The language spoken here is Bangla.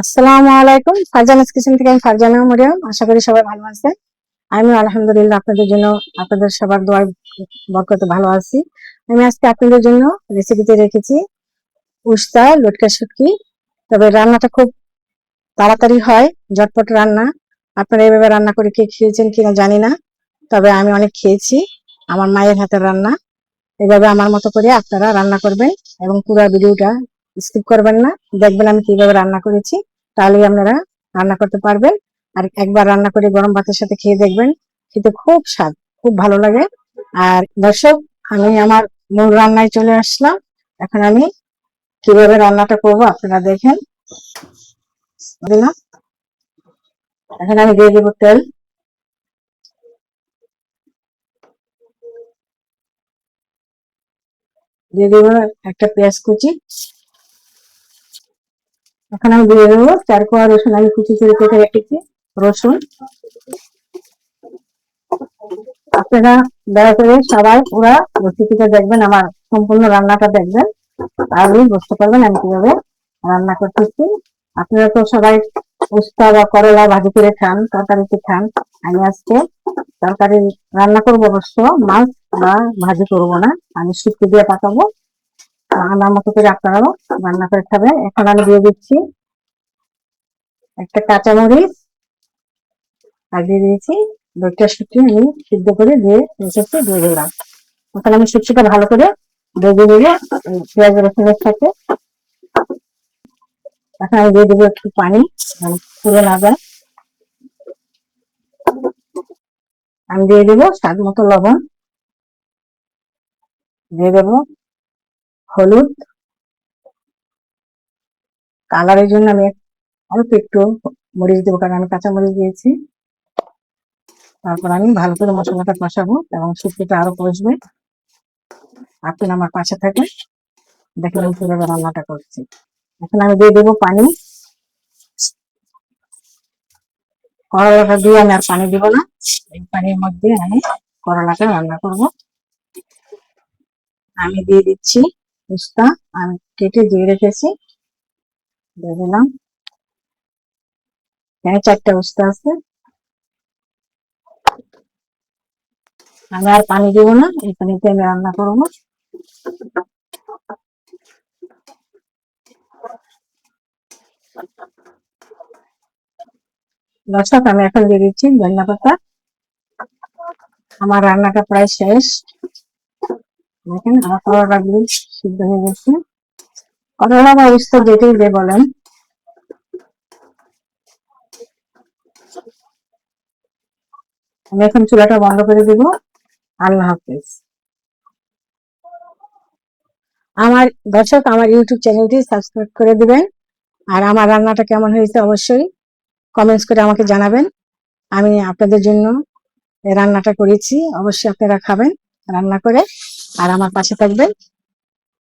আসসালামু আলাইকুম। ফারজানাস কিচেন থেকে আমি ফারজানা মরিয়ম। আশা করি সবাই ভালো আছেন। আমি আলহামদুলিল্লাহ আপনাদের জন্য, আপনাদের সবার দোয়ার বরকতে ভালো আছি। আমি আজকে আপনাদের জন্য রেসিপিতে রেখেছি উস্তা লটকা শুটকি। তবে রান্নাটা খুব তাড়াতাড়ি হয়, ঝটপট রান্না। আপনারা এভাবে রান্না করে কে খেয়েছেন কিনা জানি না, তবে আমি অনেক খেয়েছি। আমার মায়ের হাতের রান্না। এভাবে আমার মতো করে আপনারা রান্না করবেন এবং পুরো ভিডিওটা স্কিপ করবেন না, দেখবেন আমি কিভাবে রান্না করেছি। তাহলেই আপনারা রান্না করতে পারবেন। আর একবার রান্না করে গরম ভাতের সাথে খেয়ে দেখবেন, খেতে খুব স্বাদ, খুব ভালো লাগে। আর দর্শক, আমি আমার মূল রান্নায় চলে আসলাম। এখন আমি কিভাবে রান্নাটা করবো আপনারা দেখেন। দিলাম, এখন আমি দিয়ে দেবো তেল। দিয়ে দেবো একটা পেঁয়াজ কুচি। এখন আমি দিয়ে দেবো 4 কোয়া রসুন, আমি কুচি করে কেটে রেখেছি রসুন। আপনারা দয়া করে সবাই পুরা রেসিপিটা দেখবেন, আমার সম্পূর্ণ রান্নাটা দেখবেন, তাহলেই বুঝতে পারবেন আমি কিভাবে রান্না করতেছি। আপনারা তো সবাই উস্তা বা করলা ভাজি করে খান, তরকারিতে খান। আমি আজকে তরকারি রান্না করবো, অবশ্য মাছ বা ভাজি করবো না, আমি শুক্তো দিয়ে পাকাবো। আমার মতো করে আপনারাও রান্না করে খাবেন। এখন আমি দিয়ে দিচ্ছি একটা কাঁচামরিচ, আর দিয়ে দিয়েছি দুইটা শুটকি আমি সিদ্ধ করে দিয়ে রেখেছি, দিয়ে দিলাম। এখন আমি শুটকিটা ভালো করে ভেজে নিয়ে পেঁয়াজ রসুনের সাথে। এখন আমি দিয়ে দেবো একটু পানি, পুরো না যায়। আমি দিয়ে দেবো স্বাদ মতো লবণ, দিয়ে দেবো হলুদ। কালারের জন্য আমি অল্প একটু মরিচ দেবো, কারণ আমি কাঁচা মরিচ দিয়েছি। তারপর আমি ভালো করে মশলাটা কষাবো এবং শুটকিটা আরো কষবে। আপনি আমার পাশে থাকেন, দেখেন আমি কিভাবে রান্নাটা করছি। এখন আমি দিয়ে দেবো পানি। করলাটা দিয়ে আমি আর পানি দিব না, এই পানির মধ্যে আমি করলাটা রান্না করব। আমি দিয়ে দিচ্ছি উস্তা, আমি কেটে দিয়ে রেখেছি, দিয়ে দিলাম। এখানে 4টা উস্তা আছে। আমি আর পানি দিব না, এই পানিতে আমি রান্না করবো। দর্শক, আমি এখন দিয়ে দিচ্ছি ধনিয়া পাতা। আমার রান্নাটা প্রায় শেষ। দেখেন আমার করলাগুলি সিদ্ধ হয়ে গেছে। করলা বা উস্তা যেটাই দিয়ে বলেন। আমি এখন চুলাটা বন্ধ করে দিব। আল্লাহ হাফেজ। আমার দর্শক, আমার ইউটিউব চ্যানেলটি সাবস্ক্রাইব করে দিবেন। আর আমার রান্নাটা কেমন হয়েছে অবশ্যই কমেন্টস করে আমাকে জানাবেন। আমি আপনাদের জন্য এই রান্নাটা করেছি, অবশ্যই আপনারা খাবেন রান্না করে, আর আমার পাশে থাকবেন।